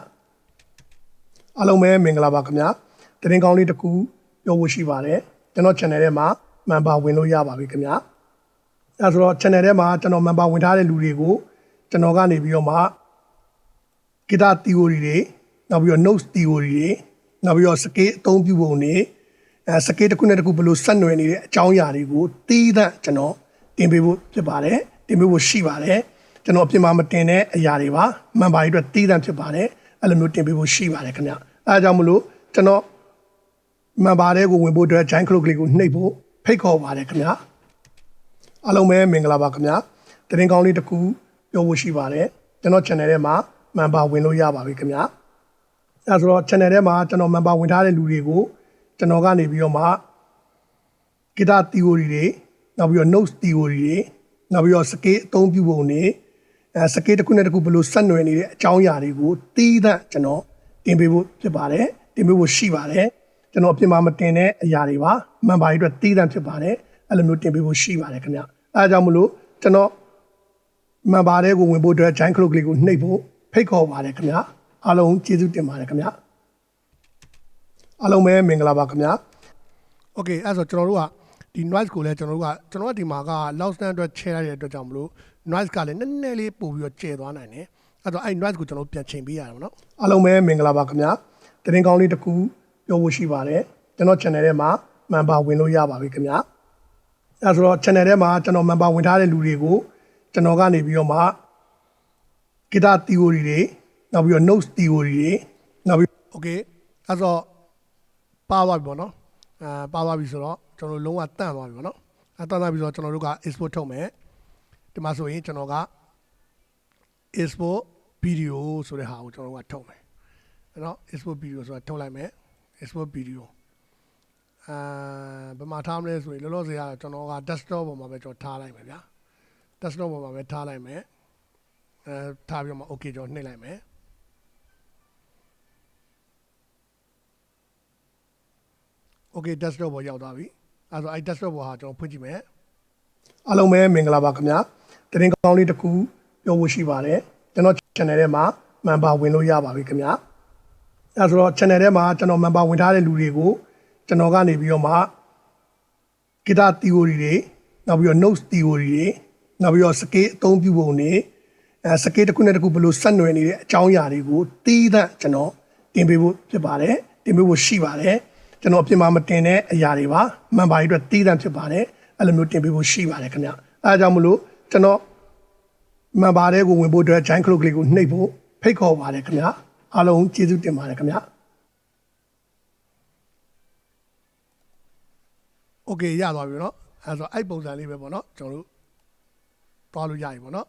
အားလုံးပဲမင်္ဂလာပါခင်ဗျသတင်းကောင်းလေးတစ်ခုပြောဖို့ရှိပါတယ်ကျွန်တော် channel ထဲမှာမှန်ပါဝင်လို့ရပါပြီခင်ဗျအဲဆိုတော့ channel ထဲမှာကျွန်တော်မှန်ပါဝင်ထားတဲ့လူတွေကိုကျွန်တော်ကနေပြီးတော့မှ guitar theory တွေနောက်ပြီးတော့ notes theory တွေနောက်ပြီးတော့ scale အသုံးပြုပုံတွေscale တစ်ခုနဲ့တစ်ခုဘယ်လိုဆက်နွယ်နေတဲ့အကြောင်းအရာတွေကိုတီးသန့်ကျွန်တော်တင်ပေးဖို့ဖြစ်ပါတယ်တင်ပေးဖို့ရှိပါတယ်ကျွန်တော်အပြင်မှာမတင်တဲ့အရာတွေပါမှန်ပါရေးအတွက်တီးသန့်ဖြစ်ပါတယ်အဲ့လိုမျိုးတင်ပေးဖို့ရှိပါတယ်ခင်ဗျအဲဒါကြောင့်မလို့ကျွန်တော်မှန်ပါတဲ့ကိုဝင်ဖို့အတွက် giant clock လေးကိုနှိပ်ဖို့ဖိတ်ခေါ်ပါတယ်ခင်ဗျအားလုံးပဲမင်္ဂလာပါခင်ဗျသတင်းကောင်းလေးတစ်ခုပြောဖို့ရှိပါတယ်ကျွန်တော် channel ထဲမှာမှန်ပါဝင်လို့ရပါပြီခင်ဗျအဲဆိုတော့ channel ထဲမှာကျွန်တော်မှန်ပါဝင်ထားတဲ့လူတွေကိုကျွန်တော်ကနေပြီးတော့မှ guitar theory တွေနောက်ပြီးတော့ notes theory တွေနောက်ပြီးတော့ scale အသုံးပြုပုံတွေscale တစ်ခုနဲ့တစ်ခုဘယ်လိုဆက်နွယ်နေတဲ့အကြောင်းအရာတွေကိုတီးသန့်ကျွန်တော်တင်ပေးဖို့ဖြစ်ပါတယ်တင်ပေးဖို့ရှိပါတယ်ကျွန်တော်အပြင်မှာမတင်တဲ့အရာတွေပါမှန်ပါရေးအတွက်တီးသန့်ဖြစ်ပါတယ်အဲ့လိုမျိုးတင်ပေးဖို့ရှိပါတယ်ခင်ဗျအဲဒါကြောင့်မလို့ကျွန်တော်မှန်ပါတဲ့ကိုဝင်ဖို့အတွက် giant clock လေးကိုနှိပ်ဖို့ဖိတ်ခေါ်ပါတယ်ခင်ဗျအားလုံးကျေးဇူးတင်ပါတယ်ခင်ဗျအားလုံးပဲမင်္ဂလာပါခင်ဗျ okay အဲ့ဆိုကျွန်တော်တို့ကဒီ noise ကိုလည်းကျွန်တော်တို့ကဒီမှာက loud stand အတွက် share ရတဲ့အတွက်ကြောင့်မလို့ noise ကလည်းနည်းနည်းလေးပို့ပြီးတော့ကျဲသွားနိုင်တယ်အဲ့တော့အဲ့ noise ကိုကျွန်တော်ပြန်ချိန်ပေးရတယ်ပေါ့နော်အားလုံးပဲမင်္ဂလာပါခင်ဗျသတင်းကောင်းလေးတစ်ခုပြောဖို့ရှိပါတယ်ကျွန်တော် channel ထဲမှာမှန်ပါဝင်လို့ရပါပြီခင်ဗျအဲဆိုတော့ channel ထဲမှာကျွန်တော်မှန်ပါဝင်ထားတဲ့လူတွေကိုကျွန်တော်ကနေပြီးတော့မှ guitar theory တွေနောက်ပြီးတော့ notes theory တွေနောက်ပြီး okay အဲ့တော့ပါသွားပြီပေါ့နော်ပါသွားပြီဆိုတော့ကျွန်တော်လုံးဝတန့်သွားပြီပေါ့နော်တန့်သွားပြီဆိုတော့ကျွန်တော်တို့က export ထုတ်မယ်ဒီမှာဆိုရင်ကျွန်တော်က export video ဆိုတဲ့ဟာကိုကျွန်တော်တို့ကထုတ်မယ်အဲ့တော့ export video ဆိုတာထုတ်လိုက်မယ် export video ဘယ်မှာထားမလဲဆိုရင်လောလောဆယ်ကတော့ကျွန်တော်က desktop ပေါ်မှာပဲကျွန်တော်ထားလိုက်မယ်ဗျာ desktop ပေါ်မှာပဲထားလိုက်မယ်ထားပြီးတော့မှ okay ကျွန်တော်နှိပ်လိုက်မယ် okay desktop ပေါ်ရောက်သွားပြီအဲဆိုအဲ့ desktop ပေါ်ဟာကျွန်တော်ဖွင့်ကြည့်မယ်အားလုံးပဲမင်္ဂလာပါခင်ဗျာတင်ကောင်းလေးတစ်ခုပြောဖို့ရှိပါတယ်ကျွန်တော် channel ထဲမှာ member ဝင်လို့ရပါပြီခင်ဗျာအဲဆိုတော့ channel ထဲမှာကျွန်တော် member ဝင်ထားတဲ့လူတွေကိုကျွန်တော်ကနေပြီးတော့မှ guitar theory တွေနောက်ပြီးတော့ notes theory တွေနောက်ပြီးတော့ scale အသုံးပြုပုံတွေ scale တစ်ခုနဲ့တစ်ခုဘယ်လိုဆက်နွယ်နေတဲ့အကြောင်းအရာတွေကိုတီးသန့်ကျွန်တော်တင်ပေးဖို့ဖြစ်ပါတယ်တင်ပေးဖို့ရှိပါတယ်ကျွန်တော်အပြင်မှာမတင်တဲ့အရာတွေပါ member တွေအတွက်တီးသန့်ဖြစ်ပါတယ်အဲ့လိုမျိုးတင်ပေးဖို့ရှိပါတယ်ခင်ဗျအဲဒါကြောင့်မလို့ကျွန်တော် member တွေကိုဝင်ဖို့အတွက် join clock လေးကိုနှိပ်ဖို့ဖိတ်ခေါ်ပါတယ်ခင်ဗျအားလုံးကျေးဇူးတင်ပါတယ်ခင်ဗျโอเคရသွားပြီเนาะအဲဆိုအဲ့ပုံစံလေးပဲပေါ့เนาะကျွန်တော်တို့သွားလို့ရပြီပေါ့เนาะ